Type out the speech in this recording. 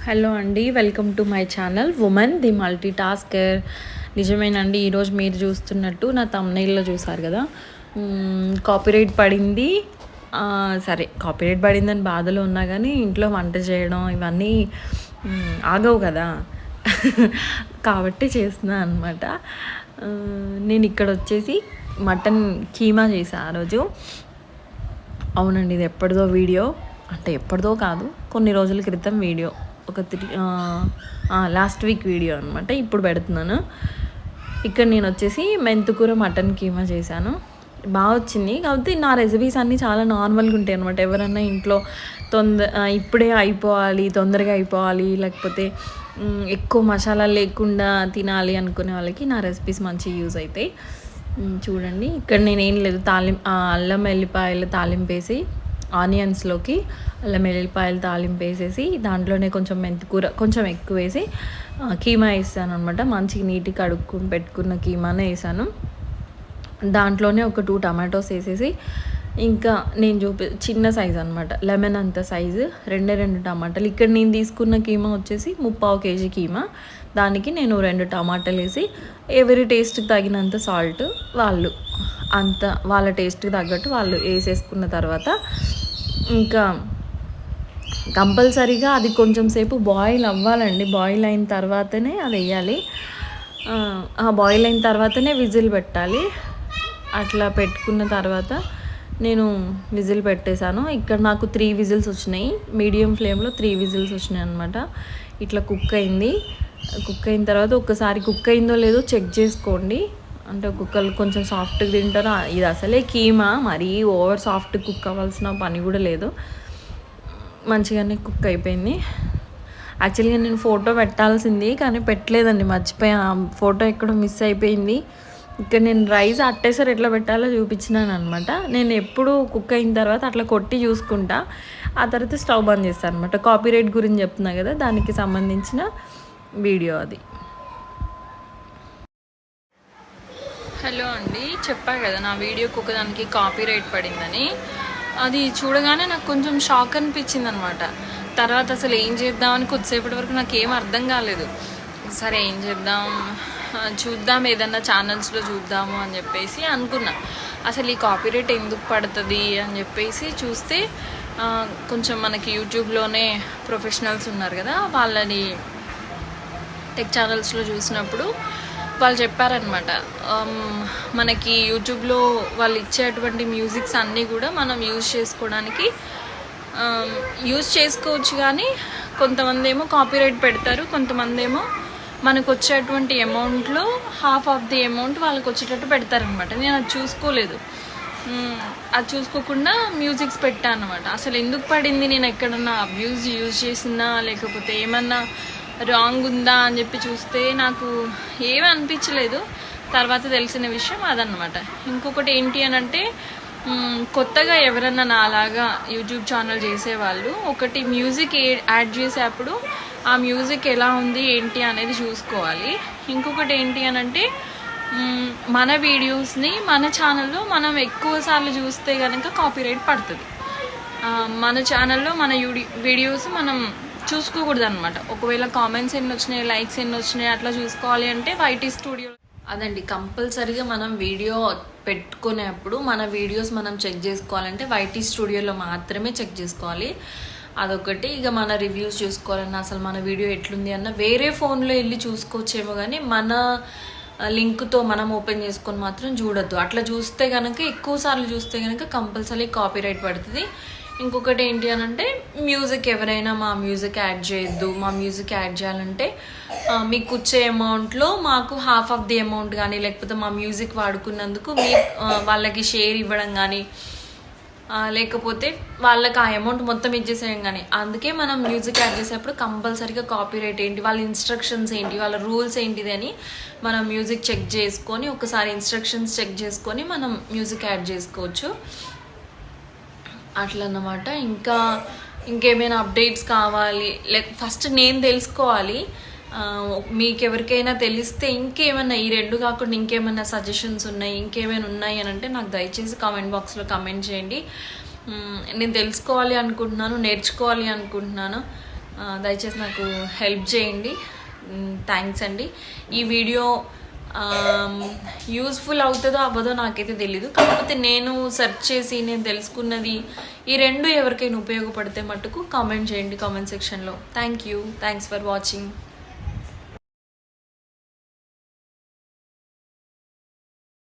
Hello అండి, welcome to my channel women the multi tasker. నిజమేనండి, ఈరోజు మీరు చూస్తున్నట్టు నా తమ్నైల్లో చూసారు కదా, కాపీరైట్ పడింది. సరే, కాపీరైట్ పడిందని బాధలో ఉన్నా కానీ ఇంట్లో వంట చేయడం ఇవన్నీ ఆగవు కదా కాబట్టి చేస్తున్నా అనమాట. నేను ఇక్కడ వచ్చేసి మటన్ కీమా చేశాను ఆ రోజు. అవునండి, ఇది ఎప్పటిదో వీడియో, అంటే ఎప్పటిదో కాదు, కొన్ని రోజుల క్రితం వీడియో, ఒక లాస్ట్ వీక్ వీడియో అనమాట. ఇప్పుడు పెడుతున్నాను. ఇక్కడ నేను వచ్చేసి మెంతుకూర మటన్ కీమా చేశాను. బాగా వచ్చింది. కాకపోతే నా రెసిపీస్ అన్నీ చాలా నార్మల్గా ఉంటాయి అనమాట. ఎవరన్నా ఇంట్లో ఇప్పుడే అయిపోవాలి, తొందరగా అయిపోవాలి, లేకపోతే ఎక్కువ మసాలా లేకుండా తినాలి అనుకునే వాళ్ళకి నా రెసిపీస్ మంచిగా యూజ్ అవుతాయి. చూడండి, ఇక్కడ నేనేం లేదు, అల్లం వెల్లిపాయలు తాలింపు వేసి, ఆనియన్స్లోకి అల్లం వెల్లిపాయలు తాలింపు వేసేసి దాంట్లోనే కొంచెం మెంతికూర కొంచెం ఎక్కువ వేసి కీమా వేసాను అనమాట. మంచిగా నీట్గా కడుక్కుని పెట్టుకున్న కీమానే వేసాను. దాంట్లోనే ఒక 2 టమాటోస్ వేసేసి, ఇంకా నేను చిన్న సైజు అనమాట, లెమన్ అంత సైజు 2 టమాటాలు. ఇక్కడ నేను తీసుకున్న కీమా వచ్చేసి 3/4 కేజీ కీమా. దానికి నేను 2 టమాటాలు వేసి, ఎవరి టేస్ట్కి తగినంత సాల్ట్ వాళ్ళ టేస్ట్కి తగ్గట్టు వాళ్ళు వేసేసుకున్న తర్వాత, ఇంకా కంపల్సరీగా అది కొంచెం సేపు బాయిల్ అవ్వాలండి. బాయిల్ అయిన తర్వాతనే అది వేయాలి. బాయిల్ అయిన తర్వాతనే విజిల్ పెట్టాలి. అట్లా పెట్టుకున్న తర్వాత నేను విజిల్ పెట్టేశాను. ఇక్కడ నాకు 3 విజిల్స్ వచ్చినాయి. మీడియం ఫ్లేమ్లో 3 విజిల్స్ వచ్చినాయి అనమాట. ఇట్లా కుక్ అయింది. కుక్ అయిన తర్వాత ఒక్కసారి కుక్ అయిందో లేదో చెక్ చేసుకోండి. అంటే ఒక్కొక్కరు కొంచెం సాఫ్ట్గా తింటారు. ఇది అసలే కీమా, మరీ ఓవర్ సాఫ్ట్ కుక్ అవ్వాల్సిన పని కూడా లేదు. మంచిగానే కుక్ అయిపోయింది. యాక్చువల్గా నేను ఫోటో పెట్టాల్సింది కానీ పెట్టలేదండి, మర్చిపోయా. ఫోటో ఎక్కడో మిస్ అయిపోయింది. ఇక్కడ నేను రైస్ అట్టేసరి ఎట్లా పెట్టాలో చూపించినాను అనమాట. నేను ఎప్పుడు కుక్ అయిన తర్వాత అట్లా కొట్టి చూసుకుంటా, ఆ తర్వాత స్టవ్ బంద్ చేస్తాను అనమాట. కాపీరైట్ గురించి చెప్తున్నా కదా, దానికి సంబంధించిన వీడియో అది. హలో అండి, చెప్పా కదా నా వీడియోకి ఒకదానికి కాపీరైట్ పడిందని. అది చూడగానే నాకు కొంచెం షాక్ అనిపించింది అనమాట. తర్వాత అసలు ఏం చేద్దామని కొద్దిసేపటి వరకు నాకు ఏం అర్థం కాలేదు. సరే, ఏం చూద్దాం, ఏదన్నా ఛానల్స్లో చూద్దాము అని చెప్పేసి అనుకున్నా. అసలు ఈ కాపీరైట్ ఎందుకు పడుతుంది అని చెప్పేసి చూస్తే, కొంచెం మనకి యూట్యూబ్లోనే ప్రొఫెషనల్స్ ఉన్నారు కదా, వాళ్ళని టెక్ ఛానల్స్లో చూసినప్పుడు వాళ్ళు చెప్పారనమాట, మనకి యూట్యూబ్లో వాళ్ళు ఇచ్చేటువంటి మ్యూజిక్స్ అన్నీ కూడా మనం యూజ్ చేసుకోవచ్చు. కానీ కొంతమంది ఏమో కాపీరైట్ పెడతారు, కొంతమంది ఏమో మనకు వచ్చేటువంటి అమౌంట్లో ½ ఆఫ్ ది అమౌంట్ వాళ్ళకి వచ్చేటట్టు పెడతారనమాట. నేను అది చూసుకోలేదు. అది చూసుకోకుండా మ్యూజిక్స్ పెట్టాను అనమాట. అసలు ఎందుకు పడింది, నేను ఎక్కడన్నా అబ్యూజ్ యూజ్ చేసినా లేకపోతే ఏమన్నా రాంగ్ ఉందా అని చెప్పి చూస్తే నాకు ఏమీ అనిపించలేదు. తర్వాత తెలిసిన విషయం అదనమాట. ఇంకొకటి ఏంటి అని అంటే, కొత్తగా ఎవరన్నా నాలాగా యూట్యూబ్ ఛానల్ చేసేవాళ్ళు ఒకటి మ్యూజిక్ యాడ్ చేసేటప్పుడు ఆ మ్యూజిక్ ఎలా ఉంది ఏంటి అనేది చూసుకోవాలి. ఇంకొకటి ఏంటి అని అంటే, మన వీడియోస్ని మన ఛానల్లో మనం ఎక్కువ సార్లు చూస్తే కనుక కాపీరైట్ పడుతుంది. మన ఛానల్లో మన వీడియోస్ మనం చూసుకోకూడదు అనమాట. ఒకవేళ కామెంట్స్ ఎన్ని వచ్చినాయి, లైక్స్ ఎన్ని వచ్చినాయి అట్లా చూసుకోవాలి అంటే వైటీ స్టూడియో అదండి. కంపల్సరీగా మనం వీడియో పెట్టుకునేప్పుడు మన వీడియోస్ మనం చెక్ చేసుకోవాలంటే వైటీ స్టూడియోలో మాత్రమే చెక్ చేసుకోవాలి. అదొకటి. ఇక మన రివ్యూస్ చూసుకోవాలన్నా, అసలు మన వీడియో ఎట్లుంది అన్న వేరే ఫోన్లో వెళ్ళి చూసుకోవచ్చేమో, కానీ మన లింక్తో మనం ఓపెన్ చేసుకొని మాత్రం చూడొద్దు. అట్లా చూస్తే కనుక, ఎక్కువ సార్లు చూస్తే కనుక కంపల్సరీ కాపీరైట్ పడుతుంది. ఇంకొకటి ఏంటి అని అంటే, మ్యూజిక్ ఎవరైనా మా మ్యూజిక్ యాడ్ చేయొద్దు, మా మ్యూజిక్ యాడ్ చేయాలంటే మీకు వచ్చే అమౌంట్లో మాకు ½ ఆఫ్ ది అమౌంట్ కానీ, లేకపోతే మా మ్యూజిక్ వాడుకున్నందుకు వాళ్ళకి షేర్ ఇవ్వడం కానీ, లేకపోతే వాళ్ళకి ఆ అమౌంట్ మొత్తం ఇచ్చేసేయం కానీ. అందుకే మనం మ్యూజిక్ యాడ్ చేసేటప్పుడు కంపల్సరీగా కాపీరైట్ ఏంటి, వాళ్ళ ఇన్స్ట్రక్షన్స్ ఏంటి, వాళ్ళ రూల్స్ ఏంటిది అని మనం మ్యూజిక్ చెక్ చేసుకొని, ఒకసారి ఇన్స్ట్రక్షన్స్ చెక్ చేసుకొని మనం మ్యూజిక్ యాడ్ చేసుకోవచ్చు. అట్లా అన్నమాట. ఇంకేమైనా అప్డేట్స్ కావాలి, ఫస్ట్ నేను తెలుసుకోవాలి. మీకు ఎవరికైనా తెలిస్తే ఇంకేమైనా, ఈ 2 కాకుండా ఇంకేమైనా సజెషన్స్ ఉన్నాయి, ఇంకేమైనా ఉన్నాయి అని అంటే నాకు దయచేసి కామెంట్ బాక్స్లో కమెంట్ చేయండి. నేను తెలుసుకోవాలి అనుకుంటున్నాను, నేర్చుకోవాలి అనుకుంటున్నాను. దయచేసి నాకు హెల్ప్ చేయండి. థ్యాంక్స్ అండి. ఈ వీడియో యూస్ఫుల్ అవుతుందో అవ్వదో నాకైతే తెలీదు. కాకపోతే నేను సెర్చ్ చేసి నేను తెలుసుకున్నది ఈ రెండు ఎవరికైనా ఉపయోగపడితే మట్టుకు కామెంట్ చేయండి కామెంట్ సెక్షన్లో. Thanks for watching.